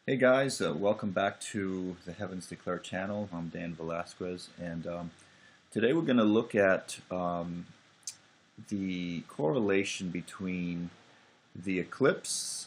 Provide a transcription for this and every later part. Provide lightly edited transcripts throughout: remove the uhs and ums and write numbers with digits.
Hey guys, welcome back to the Heavens Declare channel. I'm Dan Velasquez, and today we're going to look at the correlation between the eclipse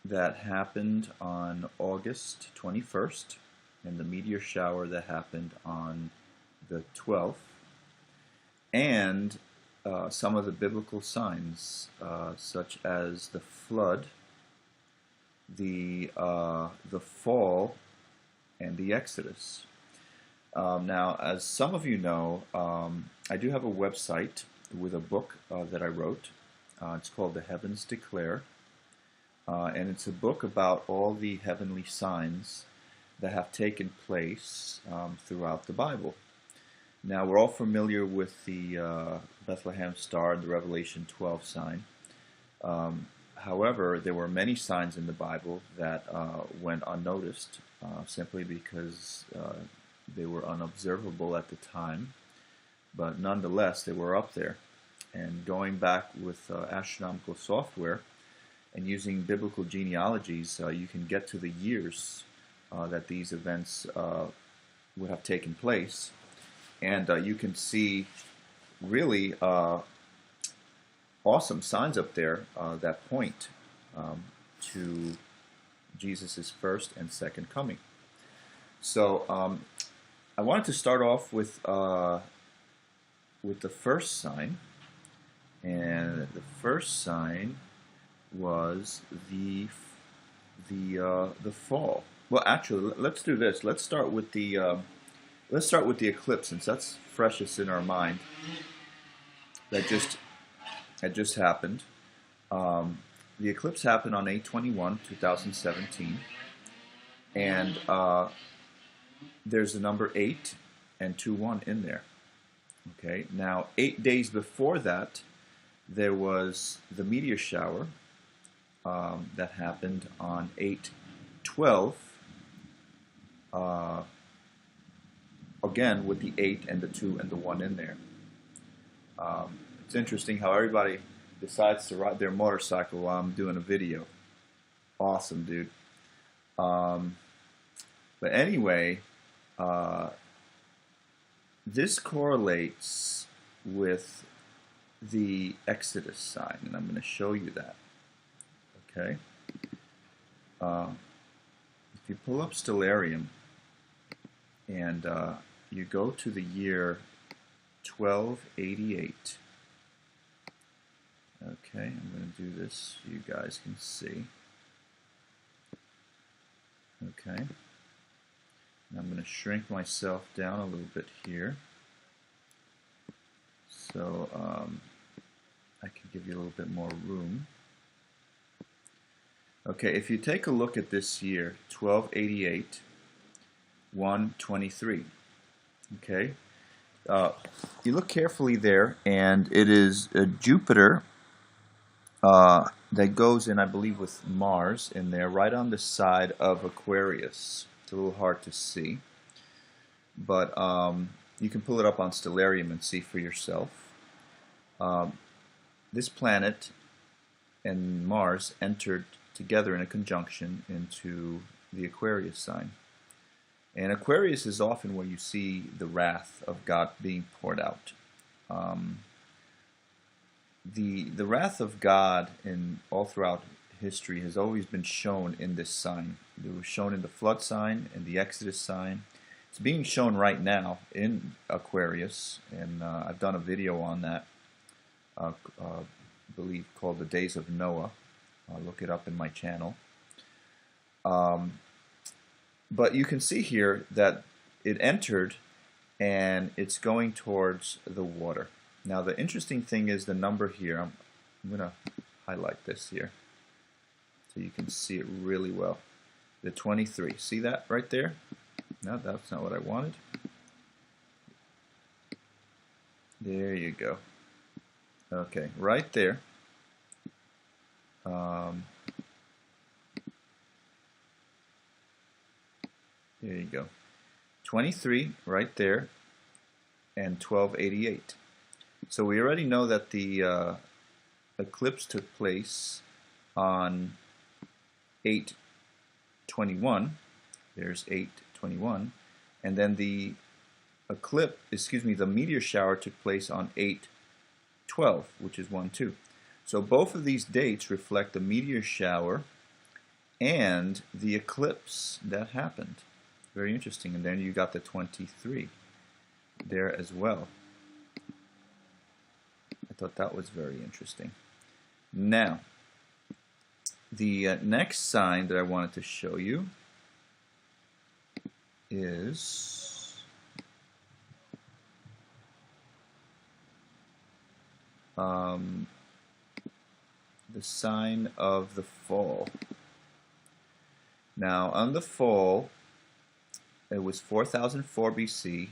that happened on August 21st and the meteor shower that happened on the 12th, and some of the biblical signs, such as the flood, the fall, and the Exodus. Now, as some of you know, I do have a website with a book that I wrote. It's called The Heavens Declare, and it's a book about all the heavenly signs that have taken place throughout the Bible. Now, we're all familiar with the Bethlehem star and the Revelation 12 sign. However, there were many signs in the Bible that went unnoticed simply because they were unobservable at the time, but nonetheless they were up there. And going back with astronomical software and using biblical genealogies, you can get to the years that these events would have taken place, and you can see really awesome signs up there that point to Jesus' first and second coming. So I wanted to start off with the first sign, and the first sign was the fall. Well, actually, let's do this. Let's start with the eclipse, since that's freshest in our mind. That just happened. The eclipse happened on 8/21, 2017, and there's the number 8 and 21 in there. Okay, now 8 days before that, there was the meteor shower that happened on 8/12, again with the 8 and the 2 and the 1 in there. It's interesting how everybody decides to ride their motorcycle while I'm doing a video. Awesome, dude. But anyway, this correlates with the Exodus sign, and I'm going to show you that. Okay? If you pull up Stellarium and you go to the year 1288. Okay, I'm going to do this so you guys can see. Okay, and I'm going to shrink myself down a little bit here so I can give you a little bit more room. Okay, if you take a look at this year, 1288, 123, okay, you look carefully there, and it is Jupiter that goes in, I believe, with Mars in there, right on the side of Aquarius. It's a little hard to see, but you can pull it up on Stellarium and see for yourself. This planet and Mars entered together in a conjunction into the Aquarius sign. And Aquarius is often where you see the wrath of God being poured out. The wrath of God in all throughout history has always been shown in this sign. It was shown in the flood sign and the Exodus sign. It's being shown right now in Aquarius, and I've done a video on that, I believe called The Days of Noah. Look it up in my channel. But you can see here that it entered and it's going towards the water. Now the interesting thing is the number here. I'm going to highlight this here so you can see it really well. The 23. See that right there? No, that's not what I wanted. There you go. Okay, right there. There you go. 23 right there, and 1288. So we already know that the eclipse took place on 8/12, 8:21. There's 8:21, and then the the meteor shower took place on 8:12, which is 1-2. So both of these dates reflect the meteor shower and the eclipse that happened. Very interesting. And then you got the 23 there as well. I thought that was very interesting. Now, the next sign that I wanted to show you is the sign of the fall. Now, on the fall, it was 4004 BC,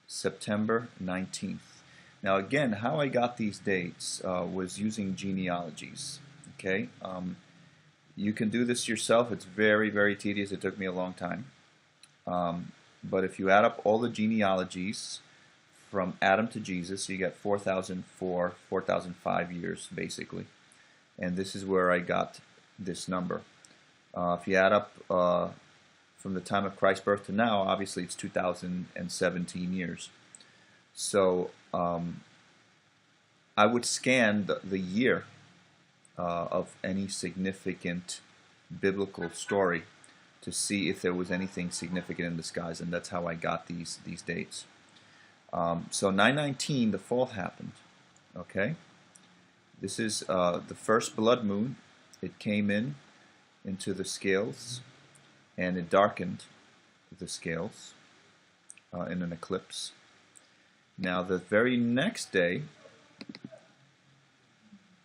September 19th. Now, again, how I got these dates was using genealogies. Okay, you can do this yourself. It's very, very tedious. It took me a long time. But if you add up all the genealogies from Adam to Jesus, you get 4004, 4005 years, basically. And this is where I got this number. If you add up from the time of Christ's birth to now, obviously it's 2017 years. So I would scan the year of any significant biblical story to see if there was anything significant in the skies, and that's how I got these dates. So 919, the fall happened. Okay, this is the first blood moon. It came into the scales, and it darkened the scales in an eclipse. Now, the very next day,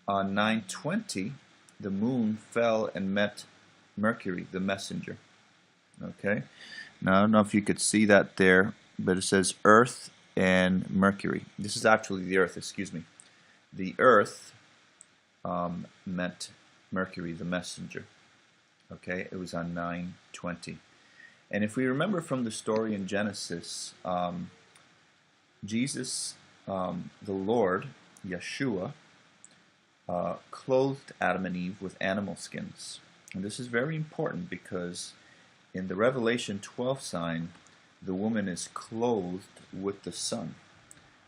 on 920, the moon fell and met Mercury, the messenger. Okay, now I don't know if you could see that there, but it says Earth and Mercury. This is actually the Earth, excuse me. The Earth met Mercury, the messenger. Okay, it was on 920. And if we remember from the story in Genesis, Jesus, the Lord, Yeshua, clothed Adam and Eve with animal skins. And this is very important because in the Revelation 12 sign, the woman is clothed with the sun,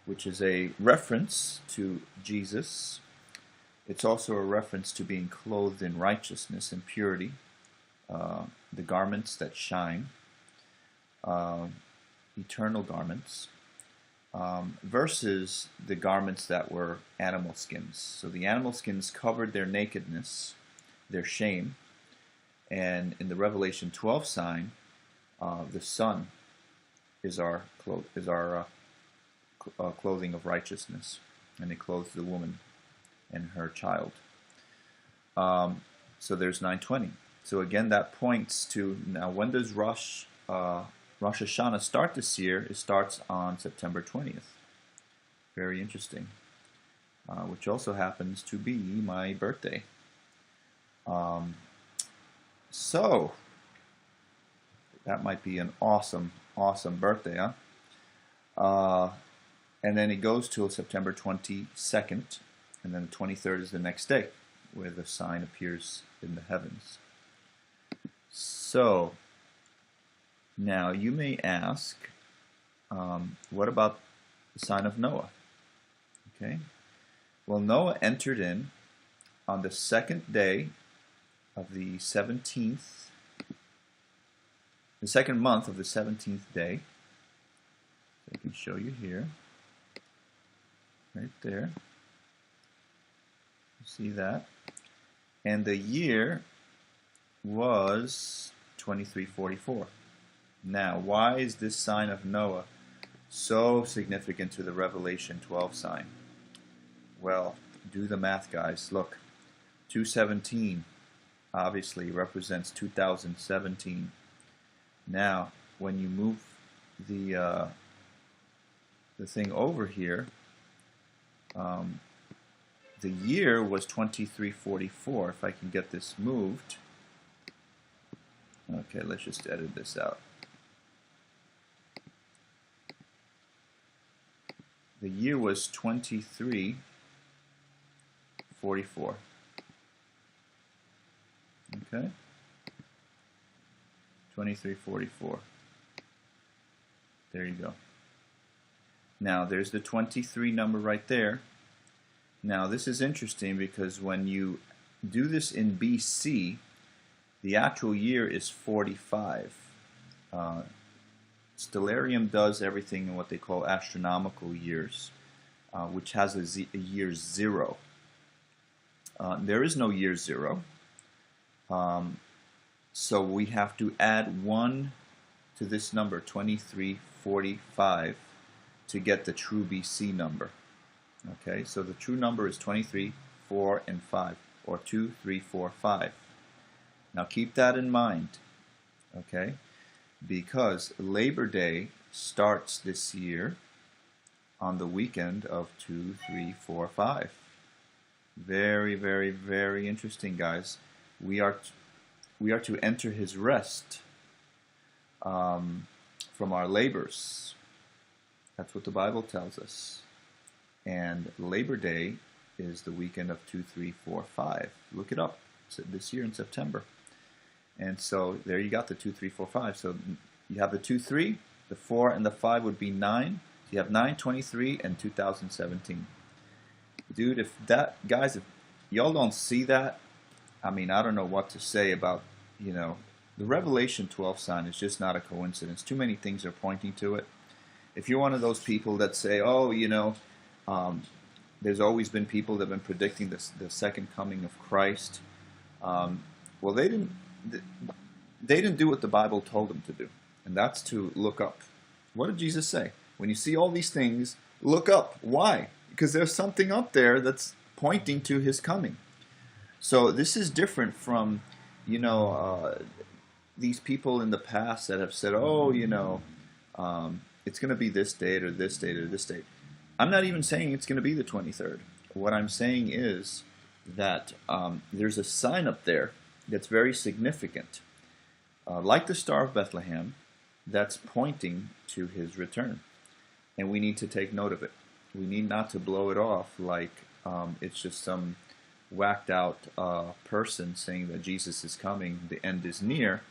which is a reference to Jesus. It's also a reference to being clothed in righteousness and purity, the garments that shine, eternal garments, versus the garments that were animal skins. So the animal skins covered their nakedness, their shame, and in the Revelation 12 sign, the sun is our clothing of righteousness, and it clothes the woman and her child. So there's 920. So again, that points to, now when does Rosh Hashanah start this year? It starts on September 20th. Very interesting. Which also happens to be my birthday. So that might be an awesome, awesome birthday, huh? And then it goes till September 22nd, and then the 23rd is the next day, where the sign appears in the heavens. So, now you may ask, what about the sign of Noah? Okay, well, Noah entered in on the second day of the 17th, the second month of the 17th day. I can show you here, right there. You see that? And the year was 2344. Now, why is this sign of Noah so significant to the Revelation 12 sign? Well, do the math, guys. Look, 217 obviously represents 2017. Now, when you move the thing over here, the year was 2344. If I can get this moved. Okay, let's just edit this out. The year was 2344. Okay. 2344. There you go. Now there's the 23 number right there. Now this is interesting because when you do this in BC, the actual year is 45. Stellarium does everything in what they call astronomical years, which has a year 0. There is no year 0, so we have to add 1 to this number, 2345, to get the true BC number. Okay, so the true number is 23, 4, and 5, or 2, 3, 4, 5. Now keep that in mind, okay, because Labor Day starts this year on the weekend of 2, 3, 4, 5. Very, very, very interesting, guys. We are to enter His rest from our labors. That's what the Bible tells us. And Labor Day is the weekend of 2, 3, 4, 5. Look it up. It's this year in September. And so there you got the 2, 3, 4, 5. So you have the 2, 3, the 4, and the 5 would be 9. So you have 9, 23, and 2017. Dude, if y'all don't see that, I mean, I don't know what to say about, the Revelation 12 sign is just not a coincidence. Too many things are pointing to it. If you're one of those people that say, oh, there's always been people that have been predicting the second coming of Christ, well, they didn't do what the Bible told them to do, and that's to look up. What did Jesus say? When you see all these things, look up. Why? Because there's something up there that's pointing to His coming. So this is different from, these people in the past that have said, oh, it's going to be this date or this date or this date. I'm not even saying it's going to be the 23rd. What I'm saying is that there's a sign up there that's very significant, like the Star of Bethlehem, that's pointing to His return. And we need to take note of it. We need not to blow it off like it's just some whacked out person saying that Jesus is coming, the end is near,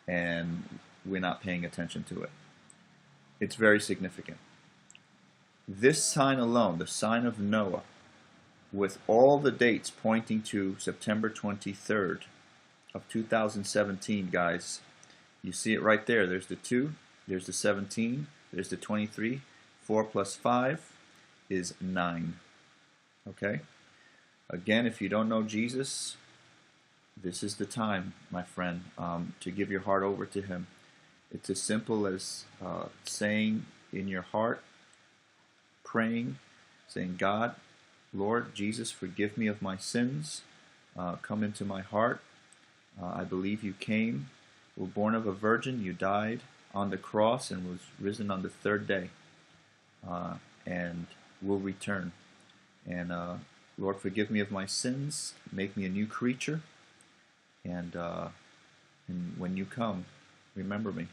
and we're not paying attention to it. It's very significant. This sign alone, the sign of Noah, with all the dates pointing to September 23rd of 2017, guys, you see it right there. There's the 2, there's the 17, there's the 23, 4 plus 5 is 9. Okay? Again, if you don't know Jesus, this is the time, my friend, to give your heart over to Him. It's as simple as saying in your heart, praying, saying, God, Lord Jesus, forgive me of my sins. Come into my heart. I believe You came, were born of a virgin, You died on the cross and was risen on the 3rd day, and will return. And Lord, forgive me of my sins, make me a new creature, and when You come, remember me.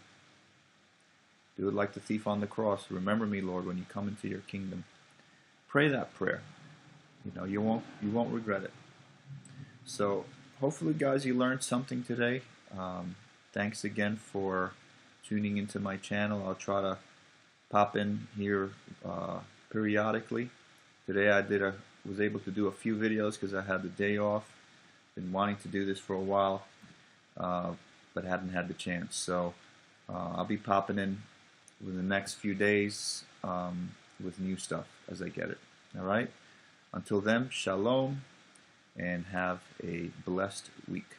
Do it like the thief on the cross. Remember me, Lord, when You come into Your kingdom. Pray that prayer. You won't regret it. So hopefully, guys, you learned something today. Thanks again for tuning into my channel. I'll try to pop in here periodically. Today I was able to do a few videos because I had the day off. Been wanting to do this for a while, but hadn't had the chance. So I'll be popping in within the next few days with new stuff as I get it. All right? Until then, shalom, and have a blessed week.